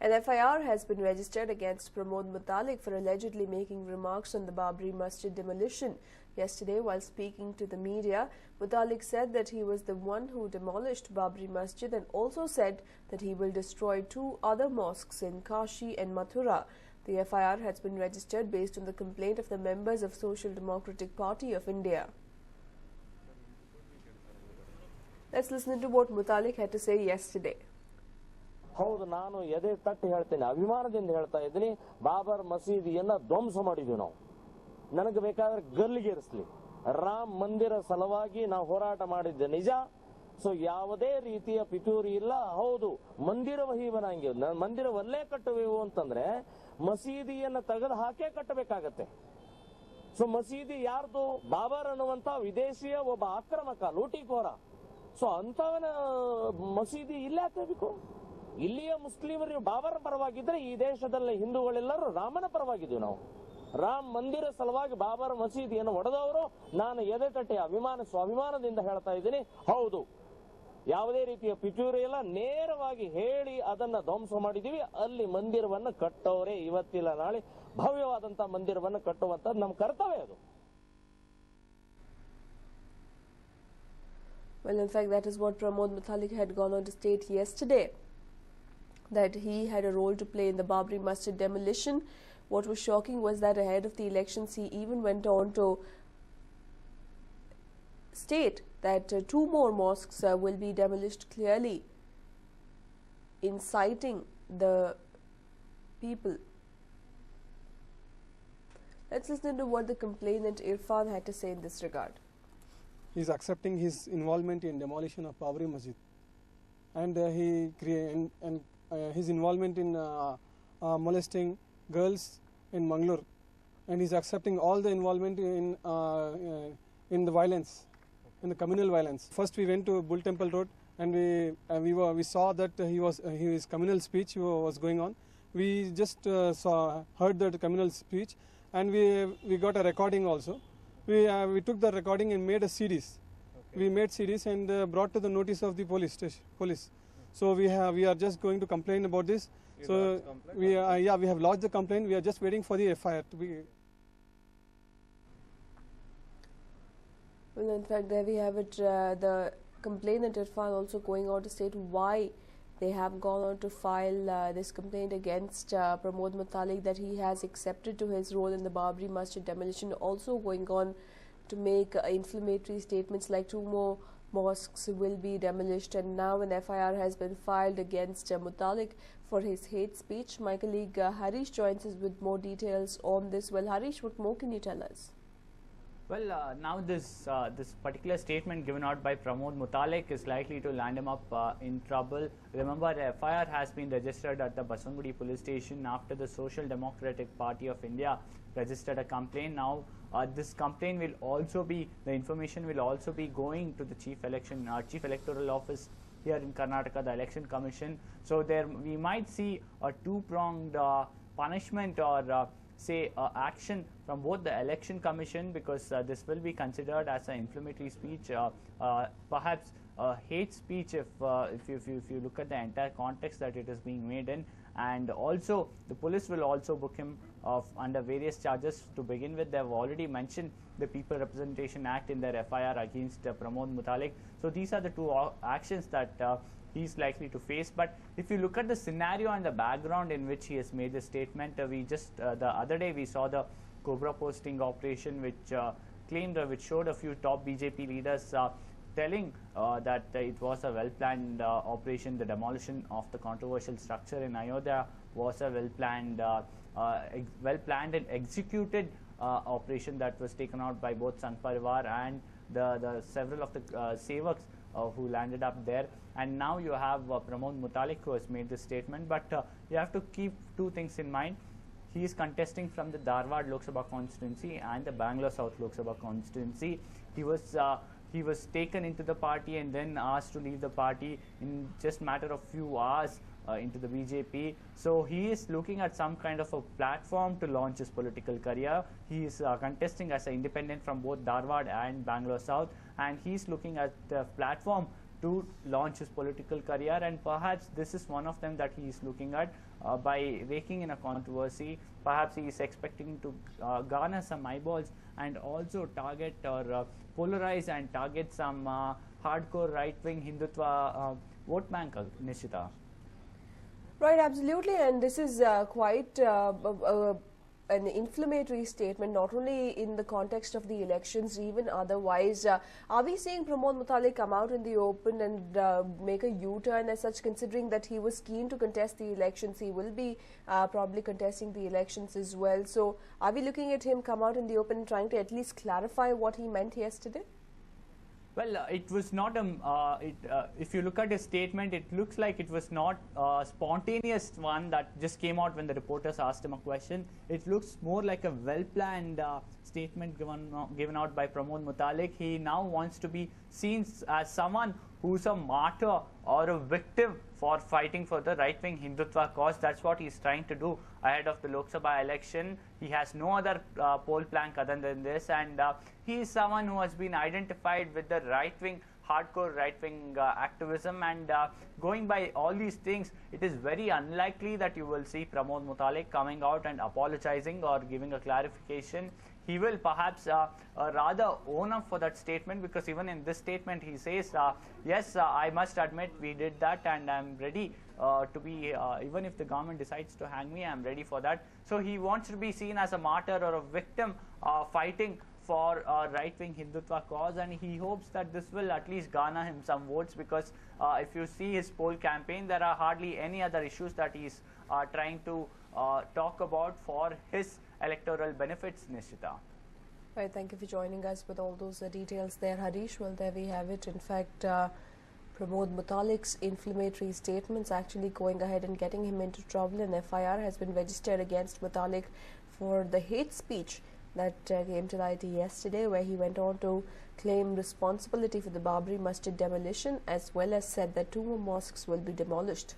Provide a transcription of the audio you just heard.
An FIR has been registered against Pramod Muthalik for allegedly making remarks on the Babri Masjid demolition. Yesterday, while speaking to the media, Muthalik said that he was the one who demolished Babri Masjid and also said that he will destroy 2 other mosques in Kashi and Mathura. The FIR has been registered based on the complaint of the members of Social Democratic Party of India. Let's listen to what Muthalik had to say yesterday. ಹೌದು, ನಾನು ಎದೆ ತಟ್ಟಿ ಹೇಳ್ತೇನೆ, ಅಭಿಮಾನದಿಂದ ಹೇಳ್ತಾ ಇದ್ದೀನಿ. ಬಾಬರ್ ಮಸೀದಿಯನ್ನ ಧ್ವಂಸ ಮಾಡಿದ್ವಿ ನಾವು. ನನಗೆ ಬೇಕಾದ್ರೆ ಗಲ್ಲಿಗೇರಿಸಲಿ. ರಾಮ ಮಂದಿರ ಸಲುವಾಗಿ ನಾವು ಹೋರಾಟ ಮಾಡಿದ್ದೆ ನಿಜ. ಸೊ ಯಾವುದೇ ರೀತಿಯ ಪಿತೂರಿ ಇಲ್ಲ. ಹೌದು, ಮಂದಿರ ವಹಿವನಾಂಗಿ ಮಂದಿರವಲ್ಲೇ ಕಟ್ಟುವೆವು ಅಂತಂದ್ರೆ ಮಸೀದಿಯನ್ನ ತೆಗೆದು ಹಾಕೇ ಕಟ್ಟಬೇಕಾಗತ್ತೆ. ಸೊ ಮಸೀದಿ ಯಾರ್ದು? ಬಾಬರ್ ಅನ್ನುವಂತ ವಿದೇಶಿಯ ಒಬ್ಬ ಆಕ್ರಮಕ ಲೂಟಿಕೋರ. ಸೊ ಅಂತವನ ಮಸೀದಿ ಇಲ್ಲೇ ಹಾಕಬೇಕು. ಇಲ್ಲಿಯ ಮುಸ್ಲಿಮರು ಬಾಬರ್ ಪರವಾಗಿದ್ರೆ ಈ ದೇಶದಲ್ಲಿ ಹಿಂದೂಗಳೆಲ್ಲರೂ ರಾಮನ ಪರವಾಗಿದ್ದೀವಿ ನಾವು. ರಾಮ್ ಮಂದಿರ ಸಲುವಾಗಿ ಬಾಬರ್ ಮಸೀದಿಯನ್ನು ಒಡೆದವರು ನಾನು ಎದೆ ತಟ್ಟೆ ಸ್ವಾಭಿಮಾನದಿಂದ ಹೇಳ್ತಾ ಇದ್ದೀನಿ. ಹೌದು, ಯಾವುದೇ ರೀತಿಯ ಪಿತೂರಿ ಇಲ್ಲ, ನೇರವಾಗಿ ಹೇಳಿ ಅದನ್ನ ಧ್ವಂಸ ಮಾಡಿದೀವಿ. ಅಲ್ಲಿ ಮಂದಿರವನ್ನು ಕಟ್ಟೋರೆ ಇವತ್ತಿಲ್ಲ ನಾಳೆ ಭವ್ಯವಾದಂತ ಮಂದಿರವನ್ನು ಕಟ್ಟುವಂತದ್ದು ನಮ್ಮ ಕರ್ತವ್ಯ ಅದು. Well, in fact, that is what Pramod Muthalik had gone on to state yesterday, that he had a role to play in the Babri Masjid demolition. What was shocking was that ahead of the elections, he even went on to state that 2 more mosques will be demolished, clearly inciting the people. Let's listen to what the complainant Irfan had to say in this regard. He is accepting his involvement in demolition of Babri Masjid, and his involvement in molesting girls in Mangalore, and he is accepting all the involvement in the violence, in the communal violence. First, we went to Bull Temple Road, and we saw that his communal speech was going on. We just heard that communal speech, and we got a recording also. We took the recording and made a CDs. Okay. We made CDs and brought to the notice of the police. So we are just going to complain about this. You so we have lodged the complaint. We are just waiting for the FIR to be. Well, in fact, there we have it. The complainant Irfan also going on to state why they have gone on to file this complaint against Pramod Muthalik, that he has accepted to his role in the Babri Masjid demolition, also going on to make inflammatory statements like 2 more mosques will be demolished, and now an FIR has been filed against Muthalik for his hate speech. My colleague Harish joins us with more details on this. Well, Harish, what more can you tell us? Well, now this particular statement given out by Pramod Muthalik is likely to land him up in trouble. Remember, the FIR has been registered at the Baswangudi police station after the Social Democratic Party of India registered a complaint. Now, this complaint will also be, the information will also be going to the Chief Electoral Office here in Karnataka, the Election Commission. So there we might see a 2-pronged punishment or say action from both the Election Commission, because this will be considered as an inflammatory speech, perhaps hate speech if you look at the entire context that it is being made in. And also the police will also book him under various charges. To begin with, they have already mentioned the People Representation Act in their FIR against Pramod Muthalik. So these are the 2 actions that he is likely to face. But if you look at the scenario and the background in which he has made this statement, the other day we saw the Cobra posting operation, which which showed a few top BJP leaders telling that it was a well-planned operation. The demolition of the controversial structure in Ayodhya was a well-planned and executed operation that was taken out by both Sangh Parivar and the several of the sevaks who landed up there. And now you have Pramod Muthalik, who has made this statement. But you have to keep 2 things in mind. He is contesting from the Dharwad Lok Sabha constituency and the Bangalore South Lok Sabha constituency. He was taken into the party and then asked to leave the party in just matter of few hours into the BJP. So he is looking at some kind of a platform to launch his political career. He is contesting as an independent from both Dharwad and Bangalore South, and he is looking at the platform to launch his political career, and perhaps this is one of them that he is looking at. By raking in a controversy, perhaps he is expecting to garner some eyeballs and also target or polarize and target some hardcore right-wing Hindutva vote bank, Nishita. Right, absolutely, and this is quite an inflammatory statement, not only in the context of the elections, even otherwise. Are we seeing Pramod Muthalik come out in the open and make a U-turn as such, considering that he was keen to contest the elections? He will be probably contesting the elections as well. So are we looking at him come out in the open, trying to at least clarify what he meant yesterday? Well, it was not if you look at his statement, it looks like it was not a spontaneous one that just came out when the reporters asked him a question. It looks more like a well-planned statement given out by Pramod Muthalik. He now wants to be seen as someone who's a martyr or a victim for fighting for the right-wing Hindutva cause. That's what he's trying to do ahead of the Lok Sabha election. He has no other poll plank other than this, and he is someone who has been identified with the right-wing, hardcore right-wing activism, and going by all these things, it is very unlikely that you will see Pramod Muthalik coming out and apologizing or giving a clarification. He will perhaps rather own up for that statement, because even in this statement he says, yes, I must admit we did that, and I'm ready to be, even if the government decides to hang me, I'm ready for that. So he wants to be seen as a martyr or a victim fighting for a right-wing Hindutva cause, and he hopes that this will at least garner him some votes, because if you see his poll campaign, there are hardly any other issues that he's trying to talk about for his electoral benefits, Nishita. Right, thank you for joining us with all those details there, Harish. Well, there we have it. In fact, Pramod Muthalik's inflammatory statements actually going ahead and getting him into trouble. An FIR has been registered against Muthalik for the hate speech that came to light yesterday, where he went on to claim responsibility for the Babri Masjid demolition, as well as said that 2 more mosques will be demolished.